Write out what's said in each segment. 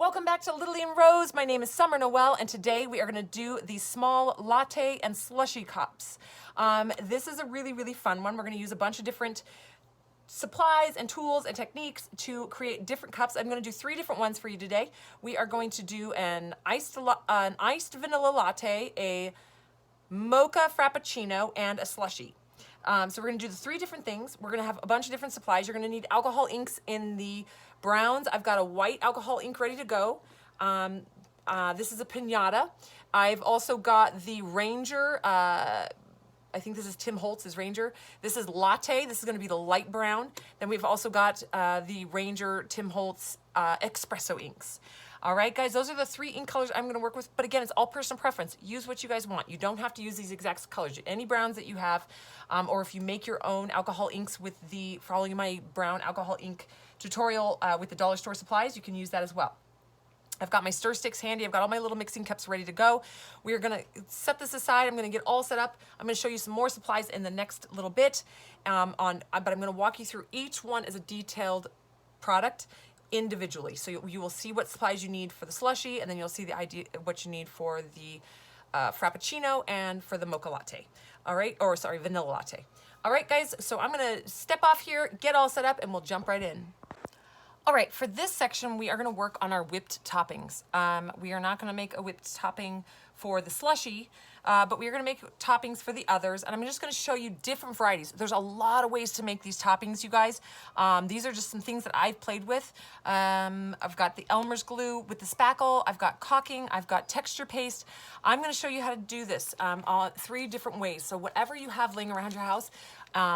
Welcome back to Little and Rose. My name is Summer Noel, and today we are going to do the small latte and slushy cups. This is a really, really fun one. We're going to use a bunch of different supplies and tools and techniques to create different cups. I'm going to do 3 different ones for you today. We are going to do an iced vanilla latte, a mocha frappuccino, and a slushy. So we're going to do the 3 different things. We're going to have a bunch of different supplies. You're going to need alcohol inks in the browns. I've got a white alcohol ink ready to go. This is a piñata. I've also got the Ranger. I think this is Tim Holtz's Ranger. This is latte. This is going to be the light brown. Then we've also got the Ranger Tim Holtz espresso inks. All right, guys, those are the 3 ink colors I'm going to work with. But again, it's all personal preference. Use what you guys want. You don't have to use these exact colors. Any browns that you have, or if you make your own alcohol inks with following my brown alcohol ink tutorial with the dollar store supplies, you can use that as well. I've got my stir sticks handy. I've got all my little mixing cups ready to go. We are going to set this aside. I'm going to get all set up. I'm going to show you some more supplies in the next little bit. But I'm going to walk you through each one as a detailed product individually. So you will see what supplies you need for the slushy, and then you'll see what you need for the frappuccino and for the mocha latte. All right, or sorry, vanilla latte. All right, guys, so I'm going to step off here, get all set up, and we'll jump right in. All right, for this section, we are going to work on our whipped toppings. We are not going to make a whipped topping for the slushy, but we are going to make toppings for the others, and I'm just going to show you different varieties. There's a lot of ways to make these toppings, you guys. These are just some things that I've played with. I've got the Elmer's glue with the spackle. I've got caulking. I've got texture paste. I'm going to show you how to do this 3 different ways. So whatever you have laying around your house,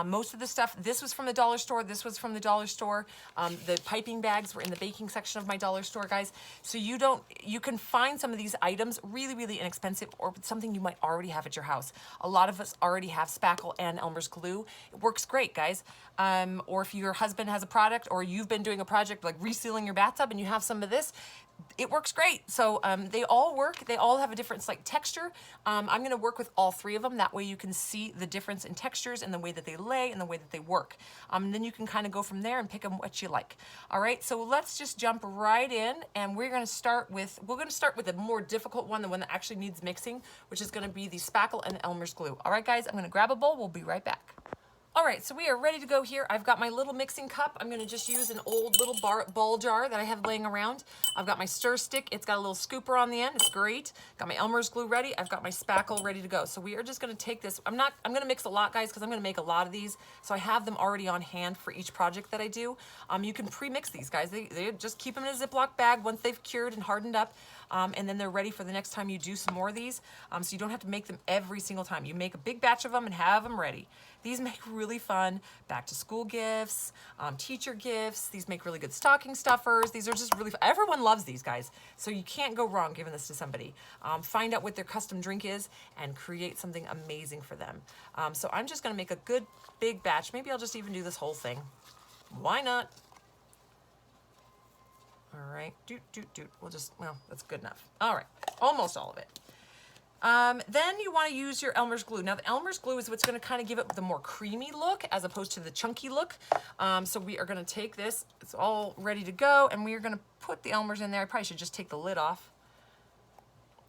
most of the stuff, this was from the dollar store, this was from the dollar store. The piping bags were in the baking section of my dollar store, guys. So you can find some of these items really, really inexpensive, or something you might already have at your house. A lot of us already have spackle and Elmer's glue. It works great, guys. Or if your husband has a product, or you've been doing a project like resealing your bathtub and you have some of this, it works great. So they all work. They all have a different texture. I'm going to work with all 3 of them. That way you can see the difference in textures and the way that they lay and the way that they work. And then you can kind of go from there and pick them what you like. All right, so let's just jump right in, and we're going to start with a more difficult one, the one that actually needs mixing, which is going to be the spackle and Elmer's glue. All right, guys, I'm going to grab a bowl. We'll be right back. All right, so we are ready to go here. I've got my little mixing cup. I'm gonna just use an old little ball jar that I have laying around. I've got my stir stick. It's got a little scooper on the end. It's great. Got my Elmer's glue ready. I've got my spackle ready to go. So we are just gonna take this. I'm gonna mix a lot, guys, because I'm gonna make a lot of these. So I have them already on hand for each project that I do. You can pre-mix these, guys. They just keep them in a Ziploc bag once they've cured and hardened up. And then they're ready for the next time you do some more of these. So you don't have to make them every single time. You make a big batch of them and have them ready. These make really fun back to school gifts, teacher gifts. These make really good stocking stuffers. These are just really fun. Everyone loves these, guys. So you can't go wrong giving this to somebody. Find out what their custom drink is and create something amazing for them. So I'm just gonna make a good big batch. Maybe I'll just even do this whole thing. Why not? All right, well, that's good enough. All right, almost all of it. Then you want to use your Elmer's glue. Now the Elmer's glue is what's going to kind of give it the more creamy look as opposed to the chunky look. So we are going to take this, it's all ready to go, and we are going to put the Elmer's in there. I probably should just take the lid off.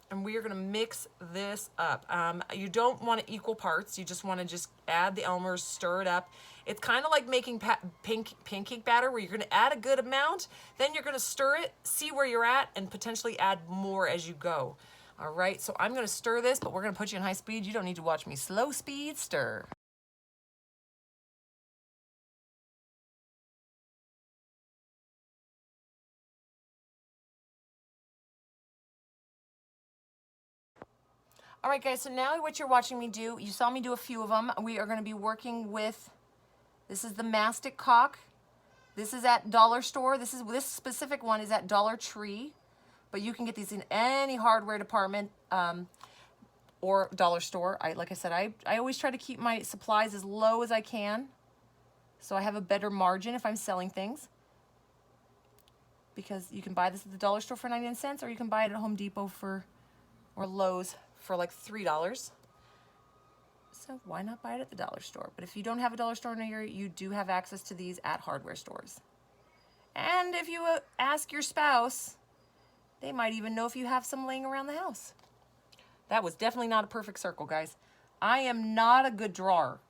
And we are going to mix this up. You don't want it equal parts. You just want to just add the Elmer's, stir it up. It's kind of like making pancake batter, where you're going to add a good amount, then you're going to stir it, see where you're at, and potentially add more as you go. All right, so I'm going to stir this, but we're going to put you in high speed. You don't need to watch me slow speed stir. All right, guys, so now what you're watching me do, you saw me do a few of them. We are going to be working with, this is the mastic caulk. This is at dollar store. This specific one is at Dollar Tree, but you can get these in any hardware department or dollar store. Like I said, I always try to keep my supplies as low as I can, so I have a better margin if I'm selling things. Because you can buy this at the dollar store for 99 cents, or you can buy it at Home Depot or Lowe's for like $3. So why not buy it at the dollar store? But if you don't have a dollar store near you, you do have access to these at hardware stores. And if you ask your spouse, They might even know if you have some laying around the house. That was definitely not a perfect circle, guys. I am not a good drawer.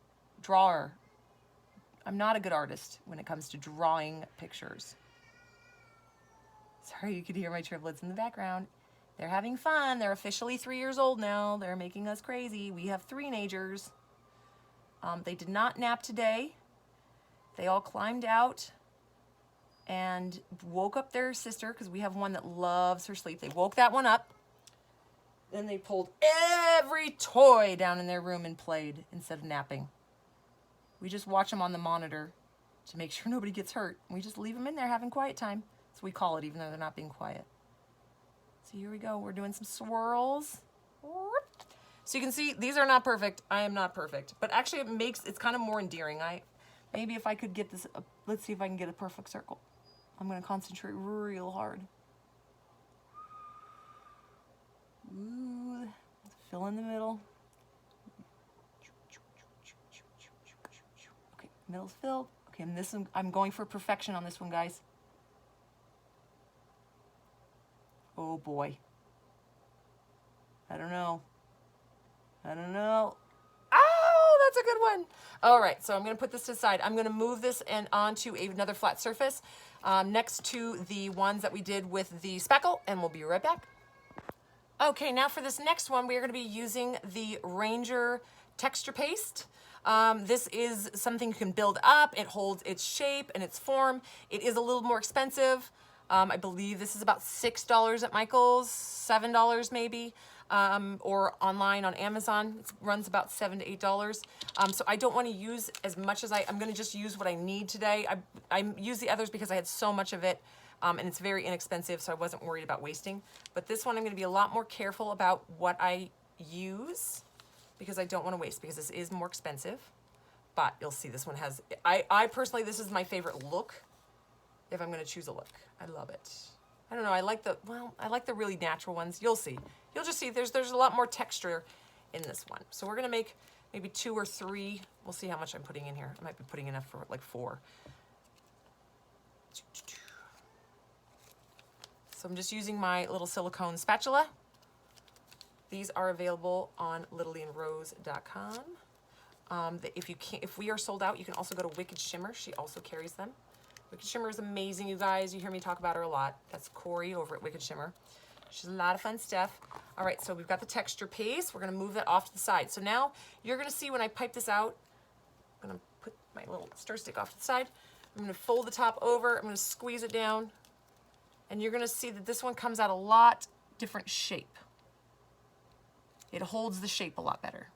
I'm not a good artist when it comes to drawing pictures. Sorry, you could hear my triplets in the background. They're having fun. They're officially 3 years old now. They're making us crazy. We have 3-nagers. They did not nap today. They all climbed out and woke up their sister, because we have one that loves her sleep. They woke that one up. Then they pulled every toy down in their room and played instead of napping. We just watch them on the monitor to make sure nobody gets hurt. We just leave them in there having quiet time. So we call it, even though they're not being quiet. So here we go. We're doing some swirls. So you can see these are not perfect. I am not perfect. But actually it's kind of more endearing. Maybe if I could get this, let's see if I can get a perfect circle. I'm going to concentrate real hard. Ooh, fill in the middle. Okay, middle's filled. Okay, and this one, I'm going for perfection on this one, guys. Oh boy. I don't know. Oh, that's a good one. All right, so I'm going to put this to the side. I'm going to move this and onto another flat surface next to the ones that we did with the spackle, and we'll be right back. Okay, now for this next one, we are going to be using the Ranger texture paste. This is something you can build up. It holds its shape and its form. It is a little more expensive. I believe this is about $6 at Michael's, $7 maybe, or online on Amazon. It runs about $7 to $8. So I don't want to use as much as I'm going to just use what I need today. I use the others because I had so much of it. And it's very inexpensive, so I wasn't worried about wasting. But this one I'm going to be a lot more careful about what I use because I don't want to waste, because this is more expensive. But you'll see this one has, I personally, this is my favorite look if I'm going to choose a look. I love it. I don't know, I like the really natural ones. You'll see. You'll just see there's a lot more texture in this one. So we're going to make maybe 2 or 3. We'll see how much I'm putting in here. I might be putting enough for like 4. So I'm just using my little silicone spatula. These are available on littleandrose.com. If we are sold out, you can also go to Wicked Shimmer. She also carries them. Wicked Shimmer is amazing, you guys. You hear me talk about her a lot. That's Corey over at Wicked Shimmer. She's a lot of fun stuff. All right, so we've got the texture paste. We're going to move that off to the side. So now you're going to see when I pipe this out, I'm going to put my little stir stick off to the side. I'm going to fold the top over. I'm going to squeeze it down. And you're going to see that this one comes out a lot different shape. It holds the shape a lot better.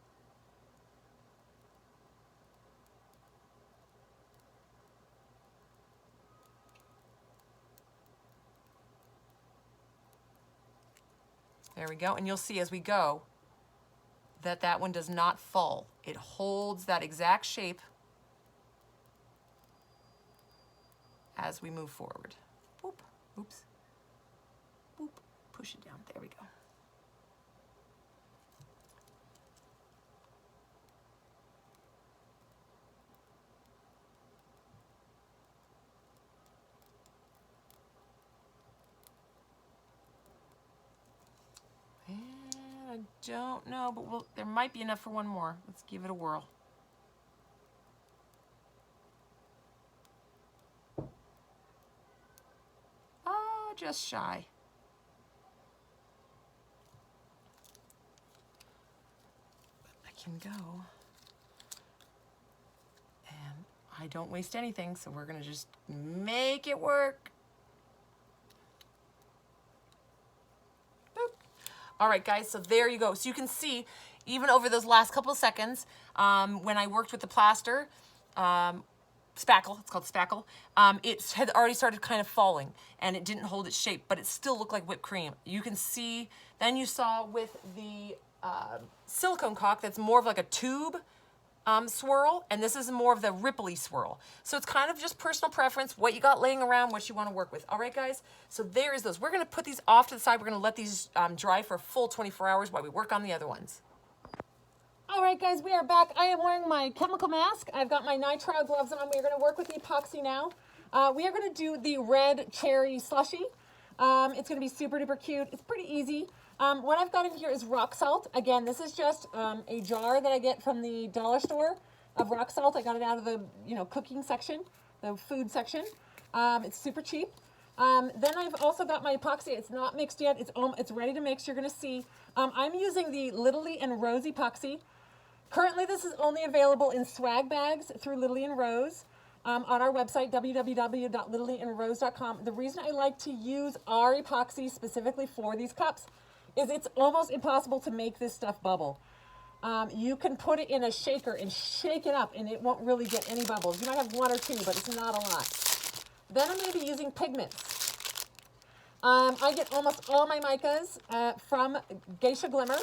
There we go. And you'll see as we go that that one does not fall. It holds that exact shape as we move forward. Boop. Oops. Boop. Push it down. There we go. I don't know, but there might be enough for one more. Let's give it a whirl. Oh, just shy. I can go. And I don't waste anything, so we're gonna just make it work. All right, guys, so there you go. So you can see, even over those last couple of seconds, when I worked with the plaster, spackle, it's called spackle, it had already started kind of falling, and it didn't hold its shape, but it still looked like whipped cream. You can see, then you saw with the silicone caulk, that's more of like a tube swirl, and this is more of the ripply swirl. So it's kind of just personal preference, what you got laying around, what you want to work with. All right, guys, so there is those. We're going to put these off to the side. We're going to let these dry for a full 24 hours while we work on the other ones. All right, guys, we are back. I am wearing my chemical mask. I've got my nitrile gloves on. We're going to work with the epoxy now. We are going to do the red cherry slushy. It's going to be super duper cute. It's pretty easy. What I've got in here is rock salt. Again, this is just a jar that I get from the dollar store of rock salt. I got it out of the cooking section, the food section. It's super cheap. Then I've also got my epoxy. It's not mixed yet. It's ready to mix. You're going to see. I'm using the Literally and Rose epoxy. Currently, this is only available in swag bags through Literally and Rose on our website, www.littleandrose.com. The reason I like to use our epoxy specifically for these cups is it's almost impossible to make this stuff bubble. You can put it in a shaker and shake it up, and it won't really get any bubbles. You might have one or two, but it's not a lot. Then I'm going to be using pigments. I get almost all my micas from Geisha Glimmer.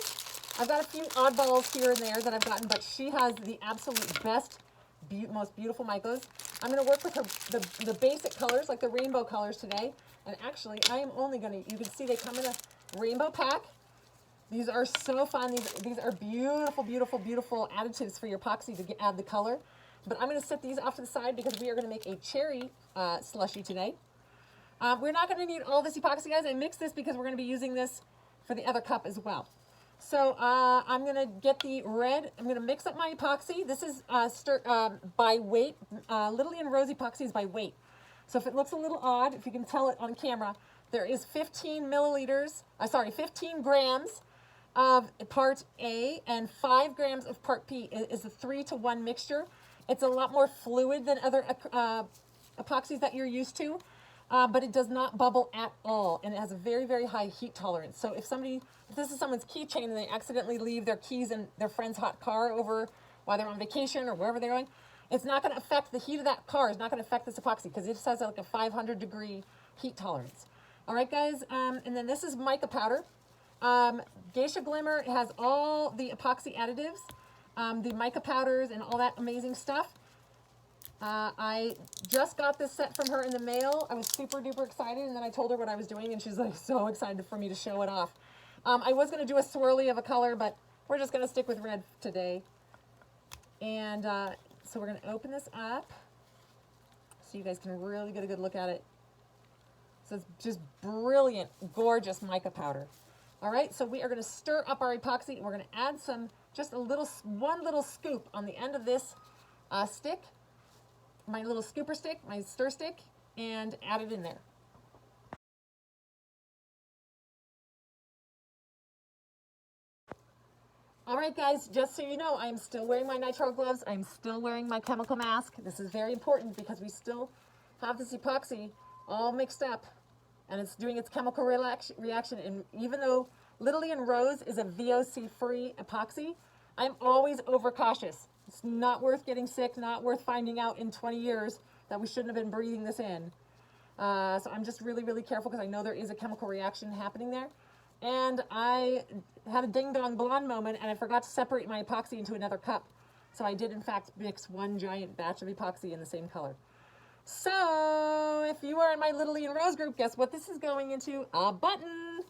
I've got a few oddballs here and there that I've gotten, but she has the absolute best, most beautiful micas. I'm going to work with her, the basic colors, like the rainbow colors today. And actually, I am only going to, you can see they come in a rainbow pack. These are so fun. These are beautiful, beautiful, beautiful additives for your epoxy to add the color. But I'm going to set these off to the side because we are going to make a cherry slushy today. We're not going to need all this epoxy, guys. I mixed this because we're going to be using this for the other cup as well. So I'm going to get the red. I'm going to mix up my epoxy. This is by weight. Literally and Rose epoxy is by weight. So if it looks a little odd, if you can tell it on camera, there is 15 grams of part A and 5 grams of part P. It is a 3-to-1 mixture. It's a lot more fluid than other epoxies that you're used to. But it does not bubble at all, and it has a very, very high heat tolerance. So if this is someone's keychain and they accidentally leave their keys in their friend's hot car over while they're on vacation or wherever they're going, it's not going to affect the heat of that car. It's not going to affect this epoxy because it has like a 500-degree heat tolerance. All right, guys, and then this is mica powder. Geisha Glimmer has all the epoxy additives, the mica powders and all that amazing stuff. I just got this set from her in the mail. I was super duper excited, and then I told her what I was doing, and she's like so excited for me to show it off. I was going to do a swirly of a color, but we're just going to stick with red today. And so we're going to open this up so you guys can really get a good look at it. So it's just brilliant, gorgeous mica powder. All right, so we are going to stir up our epoxy, and we're going to add one little scoop on the end of this stick. My little scooper stick, my stir stick, and add it in there. All right, guys, just so you know, I'm still wearing my nitrile gloves. I'm still wearing my chemical mask. This is very important because we still have this epoxy all mixed up, and it's doing its chemical reaction. And even though Literally and Rose is a VOC-free epoxy, I'm always overcautious. It's not worth getting sick, not worth finding out in 20 years that we shouldn't have been breathing this in. So I'm just really, really careful because I know there is a chemical reaction happening there. And I had a ding-dong blonde moment, and I forgot to separate my epoxy into another cup. So I did, in fact, mix one giant batch of epoxy in the same color. So if you are in my Literally and Rose group, guess what this is going into? A button.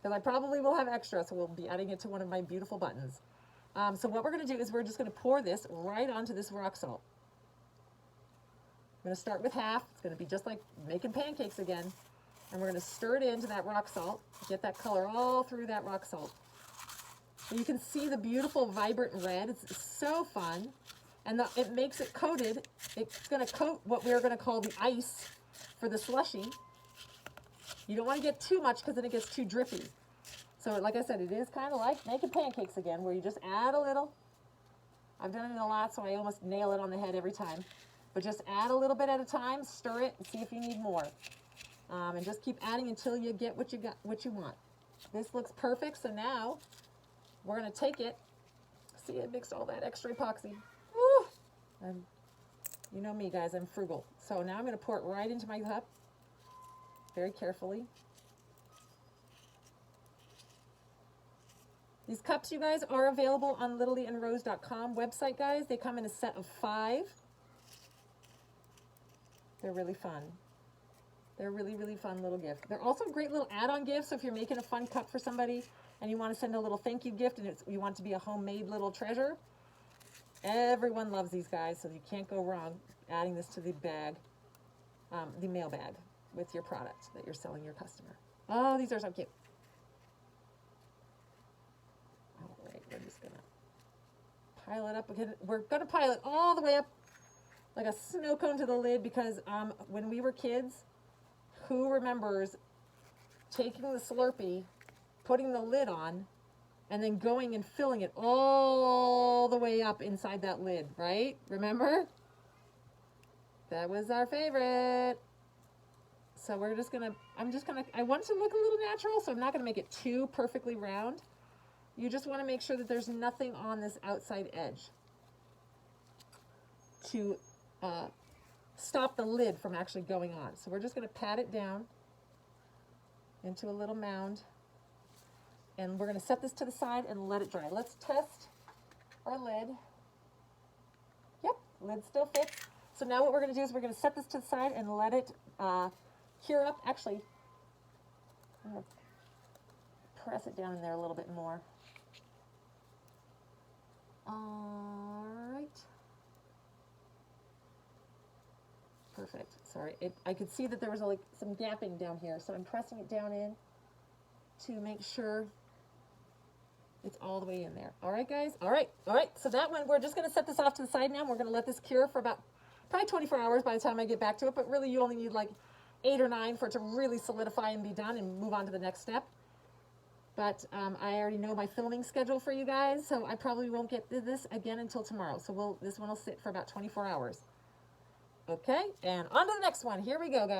Because I probably will have extra, so we'll be adding it to one of my beautiful buttons. So what we're going to do is we're just going to pour this right onto this rock salt. I'm going to start with half. It's going to be just like making pancakes again. And we're going to stir it into that rock salt. Get that color all through that rock salt. So you can see the beautiful vibrant red. It's so fun. And it makes it coated. It's going to coat what we're going to call the ice for the slushy. You don't want to get too much because then it gets too drippy. So like I said, it is kind of like making pancakes again, where you just add a little. I've done it a lot, so I almost nail it on the head every time. But just add a little bit at a time, stir it, and see if you need more. And just keep adding until you get what you want. This looks perfect, so now we're going to take it. See, I mixed all that extra epoxy. Woo! And you know me, guys, I'm frugal. So now I'm going to pour it right into my cup, very carefully. These cups, you guys, are available on littleandrose.com website, guys. They come in a set of 5. They're really fun. They're really, really fun little gift. They're also great little add-on gifts, so if you're making a fun cup for somebody and you want to send a little thank you gift and you want it to be a homemade little treasure, everyone loves these guys, so you can't go wrong adding this to the bag, the mail bag with your product that you're selling your customer. Oh, these are so cute. All right, we're just gonna pile it up again. We're gonna pile it all the way up like a snow cone to the lid because when we were kids, who remembers taking the Slurpee, putting the lid on, and then going and filling it all the way up inside that lid, right? Remember? That was our favorite. So we're just gonna, I want it to look a little natural, so I'm not gonna make it too perfectly round. You just wanna make sure that there's nothing on this outside edge to stop the lid from actually going on. So we're just gonna pat it down into a little mound. And we're gonna set this to the side and let it dry. Let's test our lid. Yep, lid still fits. So now what we're gonna do is we're gonna set this to the side and let it cure up. Actually, I'm gonna press it down in there a little bit more. All right. Perfect. Sorry, I could see that there was like some gapping down here, so I'm pressing it down in to make sure it's all the way in there. All right, guys. All right. So that one, we're just going to set this off to the side now. We're going to let this cure for about probably 24 hours by the time I get back to it. But really, you only need like 8 or 9 for it to really solidify and be done and move on to the next step. But I already know my filming schedule for you guys, so I probably won't get this again until tomorrow. So this one will sit for about 24 hours. Okay, and on to the next one. Here we go, guys.